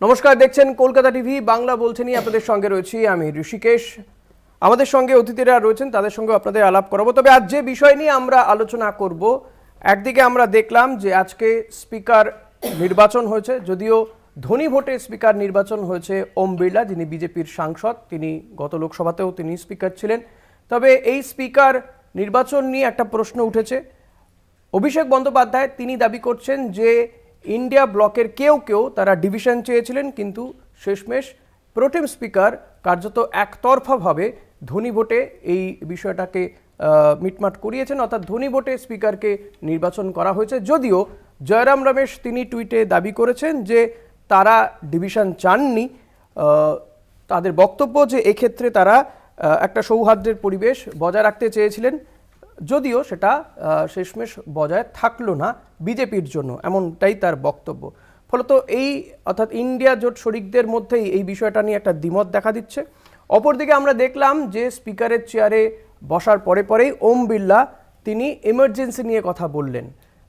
নমস্কার, দেখছেন কলকাতা টিভি বাংলা। বলছেনই আপনাদের সঙ্গে রয়েছি আমি ঋষিকেশ। আমাদের সঙ্গে অতিথিরা রয়েছেন, তাদের সঙ্গে আপনাদের আলাপ করাবো। তবে আজ যে বিষয় নিয়ে আমরা আলোচনা করব, একদিকে আমরা দেখলাম যে আজকে স্পিকার নির্বাচন হয়েছে, যদিও ধ্বনি ভোটে স্পিকার নির্বাচন হয়েছে ওম বিড়লা, যিনি বিজেপির সাংসদ। তিনি গত লোকসভাতেও তিনি স্পিকার ছিলেন। তবে এই স্পিকার নির্বাচন নিয়ে একটা প্রশ্ন উঠেছে। অভিষেক বন্দ্যোপাধ্যায় তিনি দাবি করছেন যে ইন্ডিয়া ব্লকের কেউ কেউ তারা ডিভিশন চেয়েছিলেন, কিন্তু শেষমেশ প্রোটেম স্পিকার কার্যত একতরফাভাবে ধ্বনি ভোটে এই বিষয়টাকে মিটমাট করিয়েছেন, অর্থাৎ ধ্বনি ভোটে স্পিকারকে নির্বাচন করা হয়েছে। যদিও জয়রাম রমেশ তিনি টুইটে দাবি করেছেন যে তারা ডিভিশন চাননি। তাদের বক্তব্য যে এক্ষেত্রে তারা একটা সৌহার্দ্যের পরিবেশ বজায় রাখতে চেয়েছিলেন, যদিও সেটা শেষমেশ বজায় থাকলো না বিজেপির জন্য, এমনটাই তার বক্তব্য। ফলত এই অর্থাৎ ইন্ডিয়া জোট শরিকদের মধ্যেই এই বিষয়টা নিয়ে একটা দ্বিমত দেখা দিচ্ছে। অপরদিকে আমরা দেখলাম যে স্পিকারের চেয়ারে বসার পরে পরেই ওম বিড়লা তিনি এমার্জেন্সি নিয়ে কথা বললেন।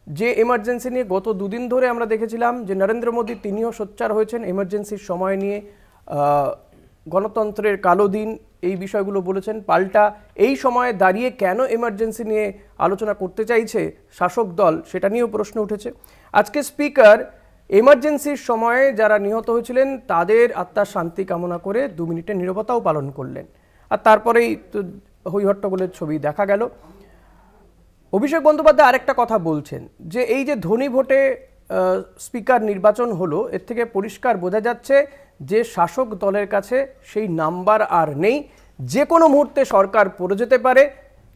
যে এমার্জেন্সি নিয়ে গত দুদিন ধরে আমরা দেখেছিলাম যে নরেন্দ্র মোদী তিনিও সোচ্চার হয়েছেন এমার্জেন্সির সময় নিয়ে, গণতন্ত্রের কালো দিন এই বিষয়গুলো বলেছেন। পাল্টা এই সময়ে দাঁড়িয়ে কেন এমার্জেন্সি নিয়ে আলোচনা করতে চাইছে শাসক দল, সেটা নিয়েও প্রশ্ন উঠেছে। আজকে স্পিকার এমার্জেন্সির সময়ে যারা নিহত হয়েছিলেন তাদের আত্মার শান্তি কামনা করে 2 মিনিটের নীরবতাও পালন করলেন। আর তারপরেই তো হইহট্টগোলের ছবি দেখা গেল। অভিষেক বন্দ্যোপাধ্যায় আরেকটা কথা বলছেন যে এই যে ধ্বনি ভোটে স্পিকার নির্বাচন হলো, এর থেকে পরিষ্কার বোঝা যাচ্ছে যে শাসক দলের কাছে সেই নাম্বার আর নেই। যে কোনো মুহূর্তে সরকার পড়ে যেতে পারে,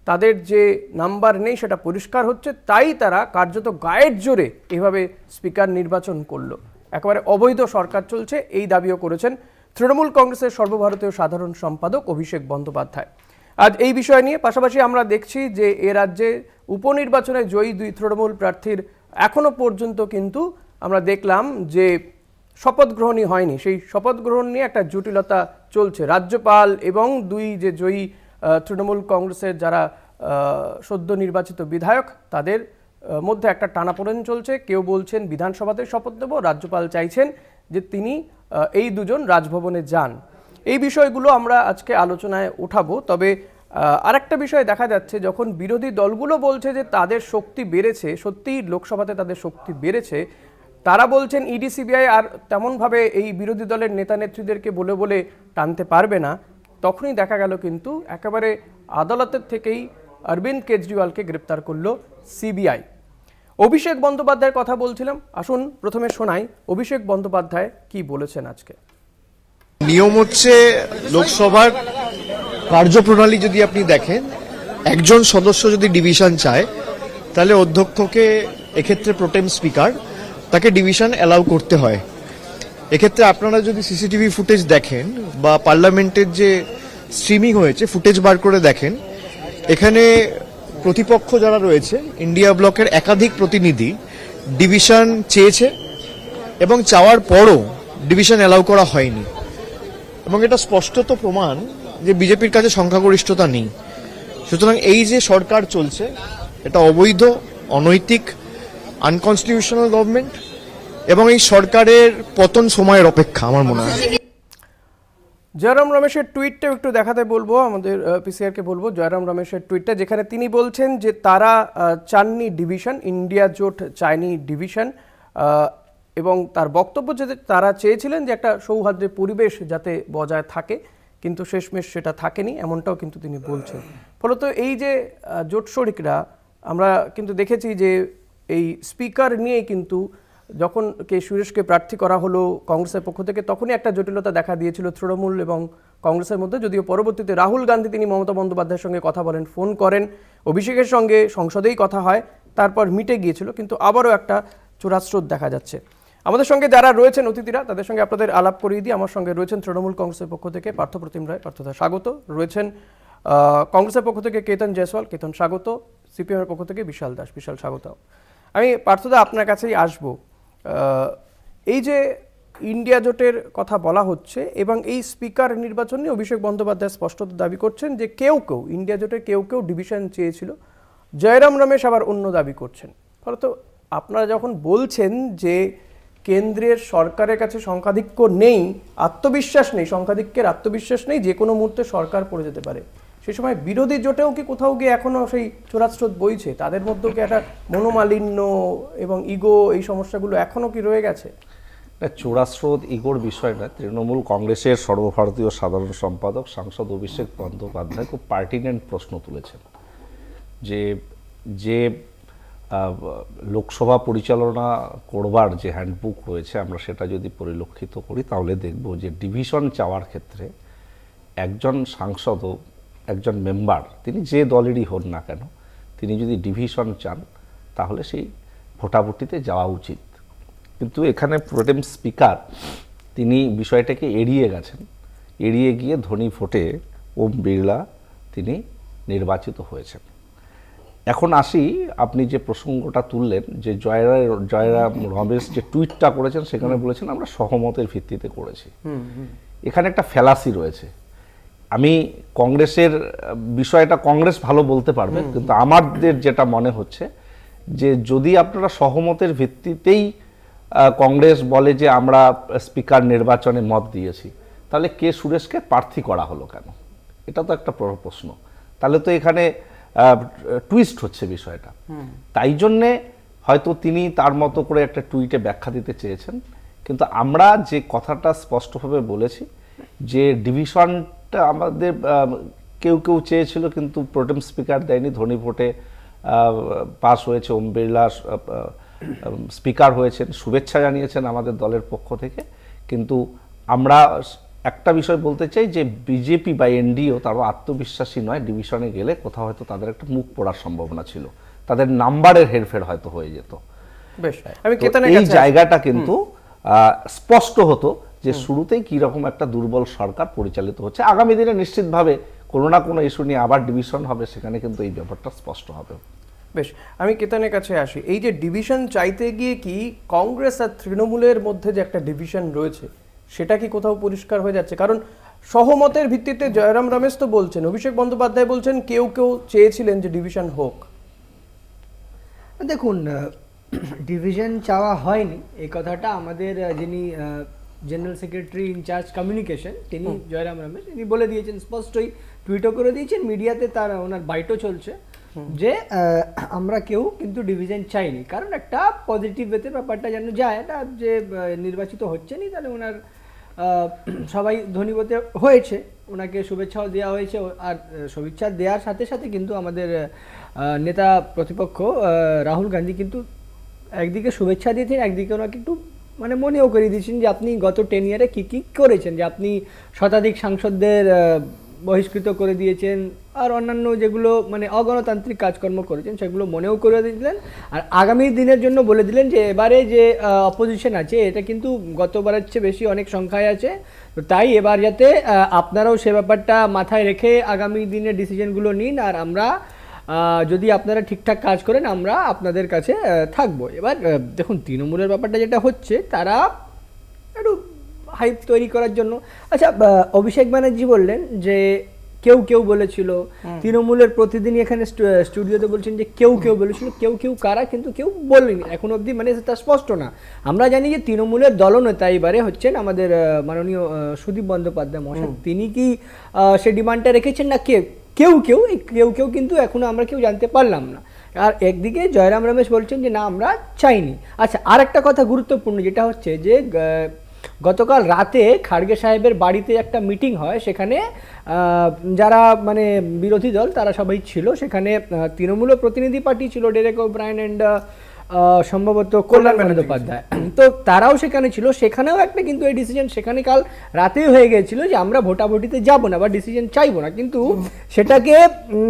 তাদের যে নাম্বার নেই সেটা পরিষ্কার হচ্ছে। তাই তারা কার্যত গায়ের জোরে এভাবে স্পিকার নির্বাচন করলো। একেবারে অবৈধ সরকার চলছে, এই দাবিও করেছেন তৃণমূল কংগ্রেসের সর্বভারতীয় সাধারণ সম্পাদক অভিষেক বন্দ্যোপাধ্যায়। আজ এই বিষয় নিয়ে পাশাপাশি আমরা দেখছি যে এ রাজ্যে উপনির্বাচনে জয়ী 2 তৃণমূল প্রার্থীর এখনো পর্যন্ত কিন্তু আমরা দেখলাম যে শপথ গ্রহণই হয়নি। সেই শপথ গ্রহণ নিয়ে একটা জটিলতা চলছে। রাজ্যপাল এবং 2 যে জয়ী তৃণমূল কংগ্রেসের যারা সদ্য নির্বাচিত বিধায়ক, তাদের মধ্যে একটা টানাপোড়েন চলছে। কেউ বলছেন বিধানসভাতে শপথ দেব, রাজ্যপাল চাইছেন যে তিনি এই দুজন রাজভবনে যান। এই বিষয়গুলো আমরা আজকে আলোচনায় উঠাবো। তবে আরেকটা বিষয় দেখা যাচ্ছে, যখন বিরোধী দলগুলো বলছে যে তাদের শক্তি বেড়েছে, সত্যিই লোকসভাতে তাদের শক্তি বেড়েছে, তারা বলছেন ইডি সিবিআই আর তেমনভাবে এই বিরোধী দলের নেতা নেত্রীদেরকে বলে বলে টানতে পারবে না, তখনই দেখা গেল কিন্তু একেবারে আদালতের থেকেই অরবিন্দ কেজরিওয়ালকে গ্রেপ্তার করলো সিবিআই। অভিষেক বন্দ্যোপাধ্যায়ের কথা বলছিলাম, আসুন প্রথমে শোনাই অভিষেক বন্দ্যোপাধ্যায় কি বলেছেন আজকে। নিয়ম হচ্ছে লোকসভার কার্যপ্রণালী যদি আপনি দেখেন, একজন সদস্য যদি ডিভিশন চায় তাহলে অধ্যক্ষকে, এক্ষেত্রে প্রোটেম স্পিকার, তাকে ডিভিশন অ্যালাউ করতে হয়। এক্ষেত্রে আপনারা যদি সিসিটিভি ফুটেজ দেখেন বা পার্লামেন্টের যে স্ট্রিমিং হয়েছে ফুটেজ বার করে দেখেন, এখানে প্রতিপক্ষ যারা রয়েছে ইন্ডিয়া ব্লকের একাধিক প্রতিনিধি ডিভিশন চেয়েছে এবং চাওয়ার পরও ডিভিশন অ্যালাউ করা হয়নি। এবং এটা স্পষ্টত প্রমাণ যে বিজেপির কাছে সংখ্যাগরিষ্ঠতা নেই। সুতরাং এই যে সরকার চলছে এটা অবৈধ, অনৈতিক, আনকনস্টিটিউশনাল গভর্নমেন্ট, এবং এই সরকারের পতন সময়ের অপেক্ষা আমার মনে হয়। জয়রাম রমেশের টুইটটাও একটু দেখাতে বলবো, আমাদের পিসিআরকে বলবো জয়রাম রমেশের টুইটটা, যেখানে তিনি বলছেন যে তারা চাননি ডিভিশন, ইন্ডিয়া জোট চায়নি ডিভিশন, এবং তার বক্তব্য যে তারা চেয়েছিলেন যে একটা সৌহার্দ্যের পরিবেশ যাতে বজায় থাকে, কিন্তু শেষমেশ সেটা থাকেনি, এমনটাও কিন্তু তিনি বলছেন। ফলত এই যে জোট শরিকরা, আমরা কিন্তু দেখেছি যে এই স্পিকার নিয়ে কিন্তু যখন সুরেশকে প্রার্থী করা হলো কংগ্রেসের পক্ষ থেকে, তখনই একটা জটিলতা দেখা দিয়েছিল তৃণমূল এবং কংগ্রেসের মধ্যে। যদিও পরবর্তীতে রাহুল গান্ধী তিনি মমতা বন্দ্যোপাধ্যায়ের সঙ্গে কথা বলেন, ফোন করেন, অভিষেকের সঙ্গে সংসদেই কথা হয়, তারপর মিটে গিয়েছিল, কিন্তু আবারও একটা চোরাস্রোত দেখা যাচ্ছে। আমাদের সঙ্গে যারা রয়েছেন অতিথিরা, তাদের সঙ্গে আপনাদের আলাপ করিয়ে দিই। আমার সঙ্গে রয়েছেন তৃণমূল কংগ্রেসের পক্ষ থেকে পার্থপ্রতিম রায়, পার্থদা স্বাগত। রয়েছেন কংগ্রেসের পক্ষ থেকে কেতন জয়সওয়াল, কেতন স্বাগত। সিপিএমের পক্ষ থেকে বিশাল দাস, বিশাল স্বাগত। আমি পার্থদা আপনার কাছেই আসবো। এই যে ইন্ডিয়া জোটের কথা বলা হচ্ছে এবং এই স্পিকার নির্বাচন নিয়ে অভিষেক বন্দ্যোপাধ্যায় স্পষ্টত দাবি করছেন যে কেউ কেউ ইন্ডিয়া জোটের কেউ কেউ ডিভিশন চেয়েছিল, জয়রাম রমেশ আবার অন্য দাবি করছেন। ফলত আপনারা যখন বলছেন যে কেন্দ্রের সরকারের কাছে সংখ্যাধিক্য নেই, আত্মবিশ্বাস নেই, সংখ্যাধিক্যের আত্মবিশ্বাস নেই, যে কোনো মুহূর্তে সরকার পড়ে যেতে পারে, সেই সময় বিরোধী জোটেও কি কোথাও গিয়ে এখনো সেই চোরাত স্রোত বইছে, তাদের মধ্যেও কি একটা মনোমালিন্য এবং ইগো, এই সমস্যাগুলো এখনো কি রয়ে গেছে? চোরাস্রোত ইগোর বিষয় না। তৃণমূল কংগ্রেসের সর্বভারতীয় সাধারণ সম্পাদক সাংসদ অভিষেক বন্দ্যোপাধ্যায় খুব পার্টিনেন্ট প্রশ্ন তুলেছেন যে যে লোকসভা পরিচালনা করবার যে হ্যান্ডবুক রয়েছে, আমরা সেটা যদি পরিলক্ষিত করি তাহলে দেখব যে ডিভিশন চাওয়ার ক্ষেত্রে একজন সাংসদ, একজন মেম্বার, তিনি যে দলেরই হন না কেন, তিনি যদি ডিভিশন চান তাহলে সেই ভোটাভুটিতে যাওয়া উচিত। কিন্তু এখানে প্রোটেম স্পিকার তিনি বিষয়টাকে এড়িয়ে গেছেন, এড়িয়ে গিয়ে ধ্বনি ভোটে ওম বিড়লা তিনি নির্বাচিত হয়েছেন। এখন আসি, আপনি যে প্রসঙ্গটা তুললেন যে জয়রাম রমেশ যে টুইটটা করেছেন সেখানে বলেছেন আমরা সহমতের ভিত্তিতে করেছি। এখানে একটা ফ্যালাসি রয়েছে। আমি কংগ্রেসের বিষয়টা কংগ্রেস ভালো বলতে পারবে, কিন্তু আমাদের যেটা মনে হচ্ছে যে যদি আপনারা সহমতের ভিত্তিতেই কংগ্রেস বলে যে আমরা স্পিকার নির্বাচনে মত দিয়েছি, তাহলে কে সুরেশকে প্রার্থী করা হলো কেন? এটা তো একটা প্রশ্ন। তাহলে তো এখানে টুইস্ট হচ্ছে বিষয়টা। তাই জন্যে হয়তো তিনি তার মতো করে একটা টুইটে ব্যাখ্যা দিতে চেয়েছেন, কিন্তু আমরা যে কথাটা স্পষ্টভাবে বলেছি যে ডিভিশনটা আমাদের কেউ কেউ চেয়েছিল কিন্তু প্রোটেম স্পিকার দেয়নি, ধ্বনি ভোটে পাস হয়েছে, ওম বিড়লা স্পিকার হয়েছেন, শুভেচ্ছা জানিয়েছেন আমাদের দলের পক্ষ থেকে। কিন্তু আমরা একটা বিষয় বলতে চাই যে বিজেপি বা এনডিও তারও আত্মবিশ্বাসী নয়। ডিভিশনে গেলে কোথাও হয়তো তাদের একটা মুখ পড়ার সম্ভাবনা ছিল, তাদের নাম্বারের হেরফের হয়তো হয়ে যেত। বেশ, আমি এই জায়গাটা কিন্তু স্পষ্ট হতো যে শুরুতেই কি রকম একটা দুর্বল সরকার পরিচালিত হচ্ছে। আগামী দিনে নিশ্চিতভাবে কোনো না কোনো ইস্যু নিয়ে আবার ডিভিশন হবে, সেখানে কিন্তু এই ব্যাপারটা স্পষ্ট হবে। বেশ, আমি কেতানের কাছে আসি। এই যে ডিভিশন চাইতে গিয়ে কি কংগ্রেস আর তৃণমূলের মধ্যে যে একটা ডিভিশন রয়েছে সেটা কি কোথাও পরিষ্কার হয়ে যাচ্ছে? কারণ সহমতের ভিত্তিতে জয়রাম রমেশ তো বলছেন, অভিষেক বন্দ্যোপাধ্যায় বলছেন কেউ কেউ চেয়েছিলেন যে ডিভিশন হোক। দেখুন, ডিভিশন চাওয়া হয়নি এই কথাটা আমাদের যিনি জেনারেল সেক্রেটারি ইনচার্জ কমিউনিকেশন তিনি জয়রাম রমেশ তিনি বলে দিয়েছেন, স্পষ্টই টুইটও করে দিয়েছেন, মিডিয়াতে তার ওনার বাইটও চলছে যে আমরা কেউ কিন্তু ডিভিশন চাইনি। কারণ একটা পজিটিভ ওয়েতে ব্যাপারটা যেন যায়, এটা যে নির্বাচিত হচ্ছেনই তাহলে ওনার সবাই ধ্বনিভোটে হয়েছে, ওনাকে শুভেচ্ছাও দেওয়া হয়েছে। আর শুভেচ্ছা দেওয়ার সাথে সাথে কিন্তু আমাদের নেতা প্রতিপক্ষ রাহুল গান্ধী কিন্তু একদিকে শুভেচ্ছা দিয়েছেন, একদিকে ওনাকে একটু মানে মনেও করে দিয়েছেন যে আপনি গত 10 ইয়ারে কী কী করেছেন, যে আপনি শতাধিক সাংসদদের বহিষ্কৃত করে দিয়েছেন আর অন্যান্য যেগুলো মানে অগণতান্ত্রিক কাজকর্ম করেছেন সেগুলো মনেও করে দিলেন। আর আগামী দিনের জন্য বলে দিলেন যে এবারে যে অপোজিশন আছে এটা কিন্তু গতবারের চেয়ে বেশি অনেক সংখ্যায় আছে, তো তাই এবার যাতে আপনারাও সে ব্যাপারটা মাথায় রেখে আগামী দিনের ডিসিশনগুলো নিন, আর আমরা যদি আপনারা ঠিকঠাক কাজ করেন আমরা আপনাদের কাছে থাকবো। এবার দেখুন, তৃণমূলের ব্যাপারটা যেটা হচ্ছে তারা একটু হাইপ তৈরি করার জন্য, আচ্ছা অভিষেক ব্যানার্জি বললেন যে কেউ কেউ বলেছিল, তৃণমূলের প্রতিদিনই এখানে স্টুডিওতে বলছেন যে কেউ কেউ বলেছিল, কেউ কেউ কারা কিন্তু কেউ বলেনি এখন অবধি, মানে সেটা স্পষ্ট না। আমরা জানি যে তৃণমূলের দলনেতা এবারে হচ্ছেন আমাদের মাননীয় সুদীপ বন্দ্যোপাধ্যায় মহাশয়, তিনি কি সে ডিমান্ডটা রেখেছেন না কেউ কেউ এই কেউ কেউ কিন্তু এখনো আমরা কেউ জানতে পারলাম না। আর একদিকে জয়রাম রমেশ বলছেন যে না আমরা চাইনি। আচ্ছা, আর একটা কথা গুরুত্বপূর্ণ যেটা হচ্ছে যে গতকাল রাতে খাড়গে সাহেবের বাড়িতে একটা মিটিং হয়, সেখানে যারা মানে বিরোধী দল তারা সবাই ছিল, সেখানে তৃণমূলের প্রতিনিধি পার্টি ছিল, ডেরেক ওব্রায়েন অ্যান্ড সম্ভবত কল্যাণ বন্দ্যোপাধ্যায়, তো তারাও সেখানে ছিল। সেখানেও একটা কিন্তু এই ডিসিশন সেখানে কাল রাতেই হয়ে গিয়েছিল যে আমরা ভোটাভুটিতে যাব না বা ডিসিশন চাইবো না, কিন্তু সেটাকে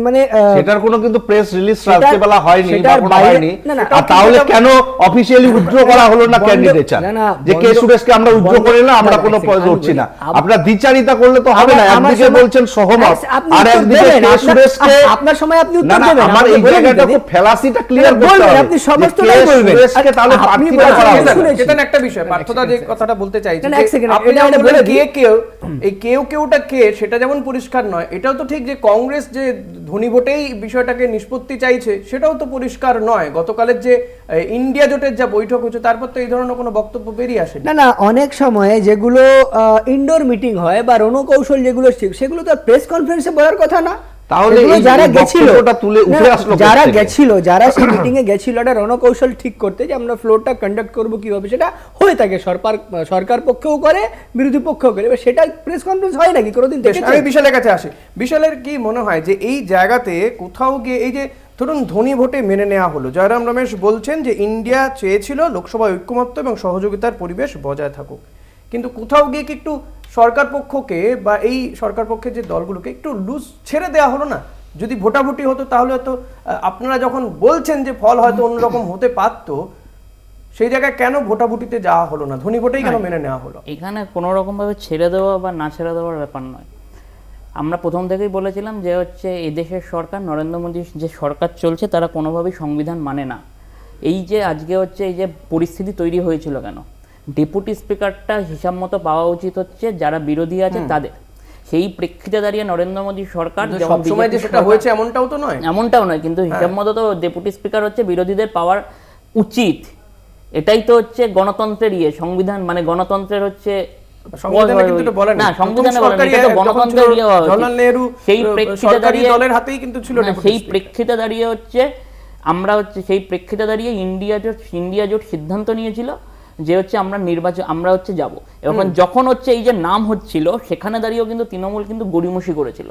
মানে সেটার কোনো কিন্তু প্রেস রিলিজ রাত্রিবেলা হয়নি বা কোনো হয়নি। আর তাহলে কেন অফিশিয়ালি উইথড্র করা হলো না ক্যান্ডিডেটচার, যে কে সুরেশকে আমরা উইথড্র করে না, আমরা কোনো পদ উঠছি না? আপনারা দ্বিচারিতা করলে তো হবে না। একদিকে বলছেন সহমত আর একদিকে কে সুরেশকে, আপনার সময় আপনি উত্তর না দেবেন, আমার এই জায়গাটা খুব ফ্যালাসিটা ক্লিয়ার করতে হবে। আপনি সমস্ত সেটাই বলবেন। সুরেশকে তাহলে আপনি প্রার্থী বলেছেন, করা আমি হবে না। শুনেছি। চেতন একটা বিষয় পার্থদা যে কথাটা বলতে চাইছে না, যে এক second, আপনি এটা যেমন বলে বললেন দিই। এই কেউটা কে সেটা যেমন পরিষ্কার নয়, এটাও তো ঠিক যে কংগ্রেস যে ধনী ভোটেই বিষয়টাকে নিষ্পত্তি চাইছে সেটাও তো পরিষ্কার নয়। গতকালের যে ইন্ডিয়া জোটের যা বৈঠক হচ্ছে তারপর তো এই ধরনের কোনো বক্তব্য বেরিয়ে আসেনি। না অনেক সময় যেগুলো ইনডোর মিটিং হয় বা রণকৌশল যেগুলো সেগুলো তো প্রেস কনফারেন্সে বলার কথা না। তাহলে এগুলো এই যারা গেছিল, বক্তব্যটা তুলে উঠে না, আসলো যারা কোত্থেকে? গেছিল, যারা সেই মিটিং এ গেছিল একটা রণকৌশল ঠিক করতে যে আমরা ফ্লোরটা কন্ডাক্ট করব কিভাবে, সেটা হয়ে থাকে সরকার পক্ষেও করে, বিরোধী পক্ষও করে। এবার সেটা প্রেস কনফারেন্স হয় নাকি কোনোদিন বেশ, দেখেছেন? আমি বিশালের কাছে আসি। বিশালের কি মনে হয় যে এই জায়গাতে কোথাও গিয়ে এই যে ধরুন ধনী ভোটে মেনে নেওয়া হলো, জয়রাম রমেশ বলছেন যে ইন্ডিয়া চেয়েছিল লোকসভায় ঐক্যমত্য এবং সহযোগিতার পরিবেশ বজায় থাকুক, কিন্তু কোথাও গিয়ে কি একটু সরকার পক্ষকে বা এই সরকার পক্ষের যে দলগুলোকে একটু লুজ ছেড়ে দেওয়া হলো না? যদি ভোটাভুটি হতো তাহলে হয়তো আপনারা যখন বলছেন যে ফল হয়তো অন্যরকম হতে পারতো, সেই জায়গায় কেন ভোটাভুটিতে যাওয়া হলো না? ধনী ভোটেই কেন মেনে নেওয়া হলো? এখানে কোনো রকমভাবে ছেড়ে দেওয়া বা না ছেড়ে দেওয়ার ব্যাপার নয়। আমরা প্রথম থেকেই বলেছিলাম যে হচ্ছে এদেশের সরকার, নরেন্দ্র মোদীর যে সরকার চলছে, তারা কোনোভাবেই সংবিধান মানে না। এই যে আজকে হচ্ছে এই যে পরিস্থিতি তৈরি হয়েছিল কেন, ডেপুটি স্পিকারটা হিসাব মতো পাওয়া উচিত হচ্ছে যারা বিরোধী আছে তাদের। সেই প্রেক্ষিতে দাঁড়িয়ে নরেন্দ্র মোদী সরকার যেমন সবসময় যে BJP সেটা হয়েছে এমনটাও তো নয়। এমনটাও নয়, কিন্তু হিসাব মতো তো ডেপুটি স্পিকার হচ্ছে বিরোধীদের পাওয়ার উচিত। এটাই তো হচ্ছে গণতন্ত্রের সংবিধান, মানে গণতন্ত্রের হচ্ছে সংবিধানে কিন্তু এটা বলে না। না, সংবিধানে প্রথম বলে না, এটা তো সরকারি গণতন্ত্রের যখন ছিল হওয়া উচিত। জওহরলাল নেহরু সেই প্রেক্ষিতে সরকারি দাঁড়িয়ে দলের হাতেই কিন্তু ছিল না, ডেপুটি সেই স্পিকার। প্রেক্ষিতে দাঁড়িয়ে হচ্ছে আমরা হচ্ছে সেই প্রেক্ষিতে দাঁড়িয়ে ইন্ডিয়া জোট সিদ্ধান্ত নিয়েছিল যে হচ্ছে আমরা হচ্ছে যাব। এখন যখন হচ্ছে এই যে নাম হচ্ছিল সেখানে দাঁড়িয়েও কিন্তু তৃণমূল কিন্তু গড়িমসি করেছিল।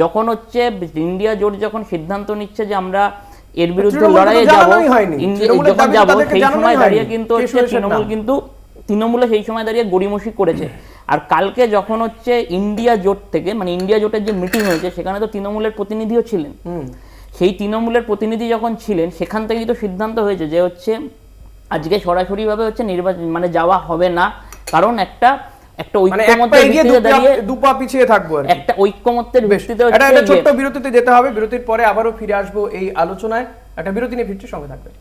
যখন হচ্ছে ইন্ডিয়া জোট যখন সিদ্ধান্ত নিচ্ছে যে আমরা এর বিরুদ্ধে তৃণমূল তো লড়াইয়ে যাব, জানানোই হয়নি। তৃণমূলের যখন দাবি যাব তাদেরকে সেই জানানোই সময় দাঁড়িয়ে হয়নি। কিন্তু কে হচ্ছে সুরেশের নাম? তৃণমূলে সেই সময় দাঁড়িয়ে গড়িমসি করেছে। আর কালকে যখন হচ্ছে ইন্ডিয়া জোট থেকে, মানে ইন্ডিয়া জোটের যে মিটিং হয়েছে সেখানে তো তৃণমূলের প্রতিনিধিও ছিলেন। সেই তৃণমূলের প্রতিনিধি যখন ছিলেন সেখান থেকেই তো সিদ্ধান্ত হয়েছে যে হচ্ছে আজকে সরাসরিভাবে হচ্ছে নির্বাচন মানে যাওয়া হবে না, কারণ একটা মানে ঐক্যমত্যের ভিত্তিতে দাঁড়িয়ে দুপা পিছিয়ে থাকবো আর কি। একটা ঐক্যমত্যের ভিত্তিতে এটা হচ্ছে ছোট্ট বিরতিতে যেতে হবে, বিরতির পরে আবারও ফিরে আসবো এই আলোচনায়। একটা বিরতি নিয়ে ফিরছি, সঙ্গে থাকবেন।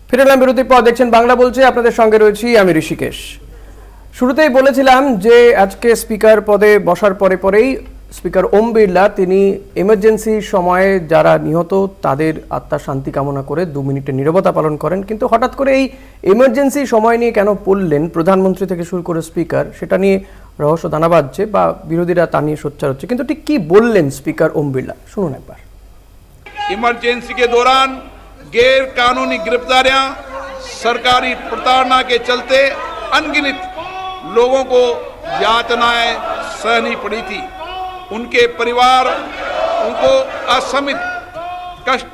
ফিরে এলাম বিরতির পর, দেখছেন বাংলা বলছে, আপনাদের সঙ্গে রয়েছি আমি ঋষিকেশ। শুরুতেই বলেছিলাম যে আজকে স্পিকার পদে বসার পরেই স্পিকার ওম বিড়লা তিনি এমার্জেন্সির সময়ে যারা নিহত তাদের আত্মার শান্তি কামনা করে 2 মিনিটের নীরবতা পালন করেন। কিন্তু হঠাৎ করে এই এমার্জেন্সি সময় নিয়ে কেন পড়লেন প্রধানমন্ত্রী থেকে শুরু করে স্পিকার, সেটা নিয়ে রহস্য দানা বাঁধছে বা বিরোধীরা তা নিয়ে সোচ্চার হচ্ছে। কিন্তু ঠিক কি বললেন স্পিকার ওম বিড়লা, শুনুন একবার। इमरजेंसी के दौरान गैर कानूनी गिरफ्तारियां, सरकारी प्रताड़ना के चलते अनगिनत लोगों को यातनाएं सहनी पड़ी थी। उनके परिवार उनको असमित कष्ट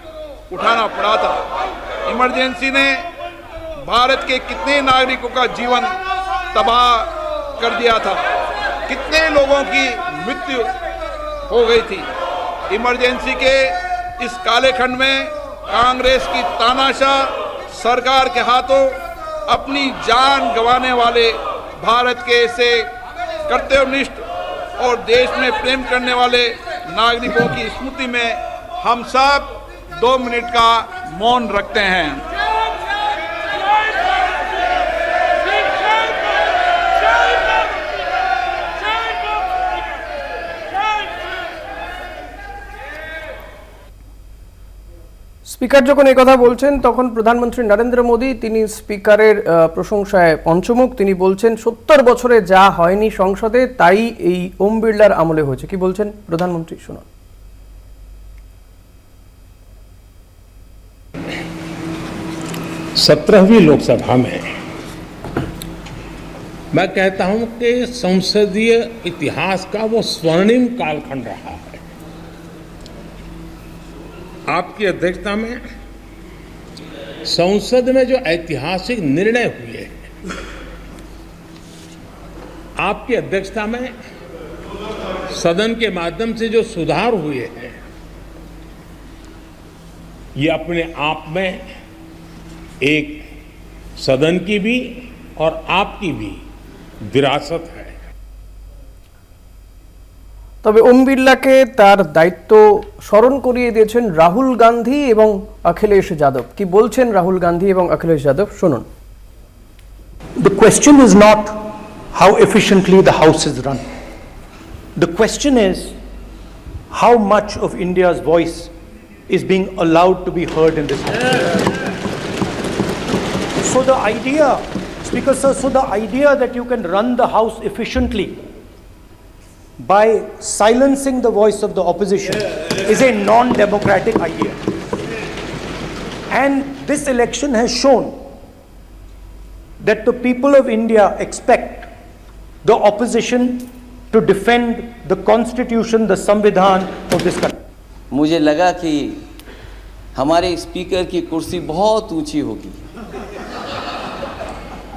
उठाना पड़ा था। इमरजेंसी ने भारत के कितने नागरिकों का जीवन तबाह कर दिया था, कितने लोगों की मृत्यु हो गई थी। इमरजेंसी के इस काले खंड में कांग्रेस की तानाशाह सरकार के हाथों अपनी जान गंवाने वाले भारत के ऐसे कर्तव्यनिष्ठ और देश में प्रेम करने वाले नागरिकों की स्मृति में हम सब 2 मिनट का मौन रखते हैं। স্পিকার যখন এই কথা বলছেন তখন প্রধানমন্ত্রী নরেন্দ্র মোদী তিনি স্পিকারের প্রশংসায় পঞ্চমুখ। তিনি বলছেন 70 বছরে যা হয়নি সংসদে তাই এই ওম বিড়লার আমলে হয়েছে। কি বলছেন প্রধানমন্ত্রী, শুনুন। 17वीं लोकसभा में मैं कहता हूं कि संसदीय इतिहास का वो स्वर्णिम कालखंड रहा है। आपकी अध्यक्षता में संसद में जो ऐतिहासिक निर्णय हुए हैं, आपकी अध्यक्षता में सदन के माध्यम से जो सुधार हुए हैं, ये अपने आप में एक सदन की भी और आपकी भी विरासत है। তবে ওম বিড়লাকে তার দায়িত্ব স্মরণ করিয়ে দিয়েছেন রাহুল গান্ধী এবং অখিলেশ যাদব। কি বলছেন রাহুল গান্ধী এবং অখিলেশ যাদব, শুনুন। The question is not how efficiently the House is run. The question is how much of India's voice is being allowed to be heard in this House. So the idea, Speaker Sir, so the idea that you can run the House efficiently by silencing the voice of the opposition is a non-democratic idea. And this election has shown that the people of India expect the opposition to defend the constitution, the संविधान of this country. मुझे लगा कि हमारे speaker की कुर्सी बहुत ऊंची होगी,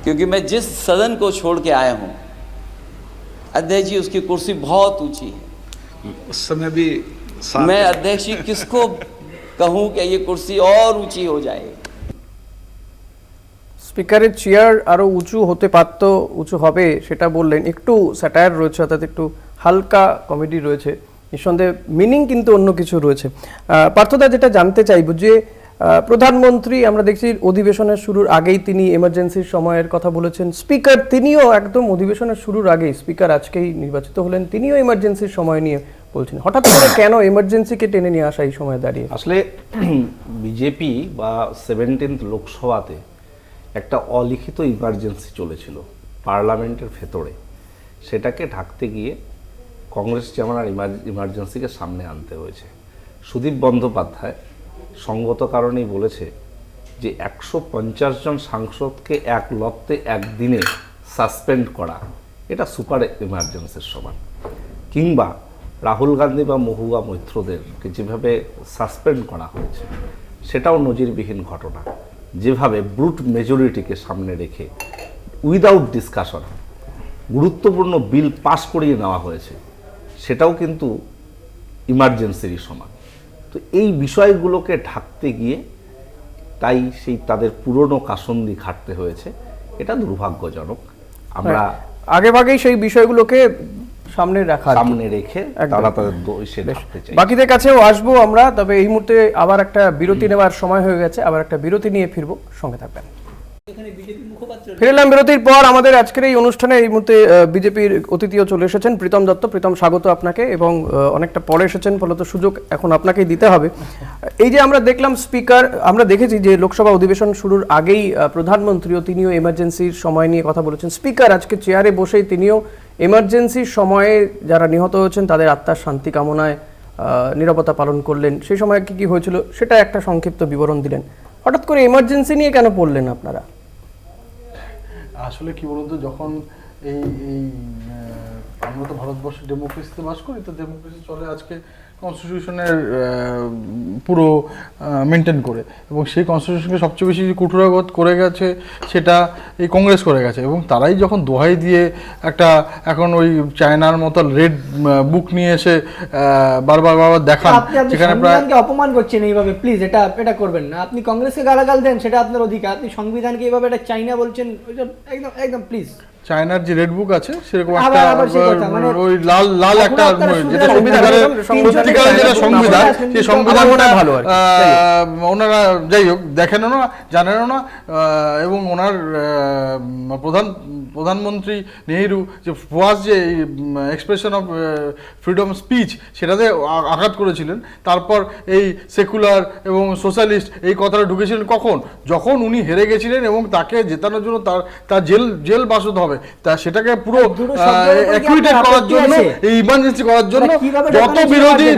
क्योंकि मैं जिस सदन को छोड़ के आया हूं, अध्यक्ष जी उसकी कुर्सी बहुत ऊंची है। उस समय भी मैं अध्यक्ष जी किसको कहूं कि ये कुर्सी और ऊंची हो जाए। স্পিকারের চেয়ার আরো উঁচু হতে পারতো, উঁচু হবে সেটা বললেন। একটু স্যাটায়ার রয়েছে, অর্থাৎ একটু হালকা কমেডি রয়েছে, নিঃসন্দেহে মিনিং কিন্তু অন্য কিছু রয়েছে। পার্থদা, যেটা জানতে চাইব যে প্রধানমন্ত্রী আমরা দেখছি অধিবেশনের শুরুর আগেই তিনি এমার্জেন্সির সময়ের কথা বলেছেন। স্পিকার তিনিও একদম অধিবেশনের শুরুর আগেই, স্পিকার আজকেই নির্বাচিত হলেন, তিনিও এমার্জেন্সির সময় নিয়ে বলছেন। হঠাৎ করে কেন এমার্জেন্সিকে টেনে নিয়ে আসা এই সময় দাঁড়িয়ে? আসলে বিজেপি বা 17th লোকসভাতে একটা অলিখিত ইমার্জেন্সি চলেছিল পার্লামেন্টের ভেতরে, সেটাকে ঢাকতে গিয়ে কংগ্রেস যেমন আর ইমার্জেন্সিকে সামনে আনতে হয়েছে। সুদীপ বন্দ্যোপাধ্যায় সঙ্গত কারণেই বলেছে যে 150 জন সাংসদকে এক লপ্তে একদিনে সাসপেন্ড করা এটা সুপার ইমার্জেন্সির সমান। কিংবা রাহুল গান্ধী বা মহুয়া মৈত্রদেরকে যেভাবে সাসপেন্ড করা হয়েছে সেটাও নজিরবিহীন ঘটনা। যেভাবে ব্রুট মেজরিটিকে সামনে রেখে উইদাউট ডিসকাশন গুরুত্বপূর্ণ বিল পাশ করিয়ে নেওয়া হয়েছে, সেটাও কিন্তু ইমার্জেন্সিরই সমান। তো এই বিষয়গুলোকে ঢাকতে গিয়ে তাই সেই তাদের পুরনো কাসন্দি খাটতে হয়েছে, এটা দুর্ভাগ্যজনক। আমরা আগেভাগেই সেই বিষয়গুলোকে সামনে রেখে তারা তাদের দোষে ঢাকতে চাই। বাকিদের কাছেও আসবো আমরা, তবে এই মুহূর্তে আবার একটা বিরতি নেওয়ার সময় হয়ে গেছে, আবার একটা বিরতি নিয়ে ফিরবো, সঙ্গে থাকবেন। ফিরলাম বিরতির পর। আমাদের আজকের এই অনুষ্ঠানে এই মুহূর্তে বিজেপির অতিথিও চলে এসেছেন, প্রীতম দত্ত। প্রীতম, স্বাগত আপনাকে, এবং অনেকটা পরে এসেছেন, ফলত সুযোগ এখন আপনাকেই দিতে হবে। এই যে আমরা দেখলাম স্পিকার, আমরা দেখেছি যে লোকসভা অধিবেশন শুরুর আগেই প্রধানমন্ত্রীও তিনিও এমার্জেন্সির সময় নিয়ে কথা বলেছেন। স্পিকার আজকে চেয়ারে বসেই তিনিও এমার্জেন্সির সময়ে যারা নিহত হয়েছেন তাদের আত্মার শান্তি কামনায় নীরবতা পালন করলেন। সেই সময় কি কি হয়েছিল সেটা একটা সংক্ষিপ্ত বিবরণ দিলেন। হঠাৎ করে এমার্জেন্সি নিয়ে কেন পড়লেন আপনারা? আসলে কি বলুন তো, যখন এই আমরা তো ভারতবর্ষে ডেমোক্রেসিতে বাস করি, তো ডেমোক্রেসি চলে আজকে কনস্টিটিউশনের পুরো মেনটেন করে, এবং সেই কনস্টিটিউশনকে সবচেয়ে বেশি কুঠুরাগত করে গেছে সেটা এই কংগ্রেস করে গেছে। এবং তারাই যখন দোহাই দিয়ে একটা এখন ওই চায়নার মতো রেড বুক নিয়ে এসে বারবার দেখান, যেখানে সংবিধানকে অপমান করছেন এইভাবে, প্লিজ এটা করবেন না। আপনি কংগ্রেসকে গালাগাল দেন, সেটা আপনার অধিকার। আপনি সংবিধানকে এইভাবে এটা চাইনা বলছেন, একদম একদম প্লিজ। চায়নার যে রেড বুক আছে সেরকম একটা ওই লাল একটা যেটা সংবিধান, সেই সংবিধানটা ভালো ওনারা যাই হোক দেখেনও না, জানেনও না। এবং ওনার প্রধানমন্ত্রী নেহেরু যে ফার্স্ট যে এক্সপ্রেশন অফ ফ্রিডম স্পিচ সেটাতে আঘাত করেছিলেন। তারপর এই সেকুলার এবং সোশ্যালিস্ট এই কথাটা ঢুকেছিলেন কখন? যখন উনি হেরে গেছিলেন এবং তাকে জেতানোর জন্য তার জেল বাসতে হবে, তা সেটাকে পুরো অ্যাকুইটেট করার জন্য, এই ইমার্জেন্সি করার জন্য যত বিরোধী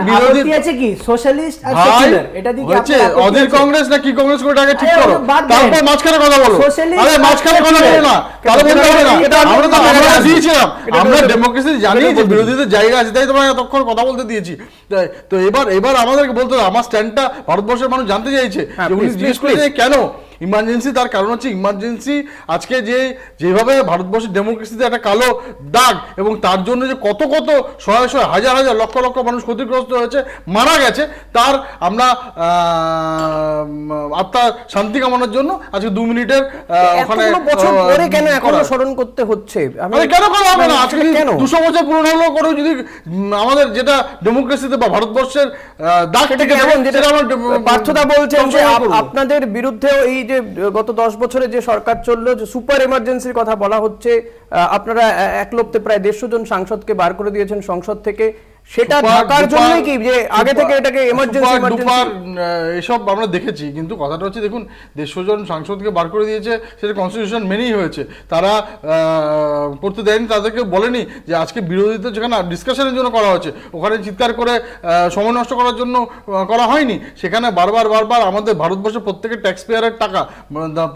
আছে কি সোশ্যালিস্ট আর সেকুলার, এটা দিকে হচ্ছে অধীর কংগ্রেস না কি কংগ্রেস করে আগে ঠিক করো, তারপর মাঝখানে কথা বলো। আরে মাঝখানে কথা বলো না, তাহলে বলতে হবে না। আমরা তো আমরা দিয়েছিলাম, আমরা ডেমোক্রেসি জানি যে বিরোধীদের জায়গা আছে, তাই তোমার এতক্ষণ কথা বলতে দিয়েছি। তো এবার আমাদেরকে বলতে হবে, আমার স্ট্যান্ডটা ভারতবর্ষের মানুষ জানতে চাইছে। উনি জিজ্ঞেস করেছে কেন ইমার্জেন্সি তার কারণ হচ্ছে ইমার্জেন্সি আজকে যেভাবে ভারতবর্ষের ডেমোক্রেসিতে একটা কালো দাগ, এবং তার জন্য যে কত কত শয়ে শয়ে হাজার হাজার লক্ষ লক্ষ মানুষ ক্ষতিগ্রস্ত হয়েছে, মারা গেছে, তার আমরা আত্মার শান্তি কামনার জন্য আজকে 2 মিনিটের ওখানে এতগুলো বছর পরে কেন এখনো স্মরণ করতে হচ্ছে? কেন করা হবে না? আজকে 200 বছর পুরনো হলো করে যদি আমাদের যেটা ডেমোক্রেসিতে বা ভারতবর্ষের দাগ থেকে পার্থদা বলছেন যে আপনাদের বিরুদ্ধেও এই যে গত 10 বছরে যে সরকার চললো, যে সুপার এমার্জেন্সির কথা বলা হচ্ছে, আপনারা এক লপ্তে প্রায় 150 জন সাংসদকে বার করে দিয়েছেন সংসদ থেকে, সেটা ঢাকার জন্য কি যে আগে থেকে এটাকে এমার্জেন্সি এসব আমরা দেখেছি, কিন্তু কথাটা হচ্ছে দেখুন 150 জন সাংসদকে বার করে দিয়েছে, সেটা কনস্টিটিউশন মেনেই হয়েছে। তারা করতে দেয়নি, তাদেরকে বলেনি যে আজকে বিরোধিতা যেখানে ডিসকাশনের জন্য করা হয়েছে ওখানে চিৎকার করে সময় নষ্ট করার জন্য করা হয়নি। সেখানে বারবার আমাদের ভারতবর্ষের প্রত্যেকের ট্যাক্স পেয়ারের টাকা,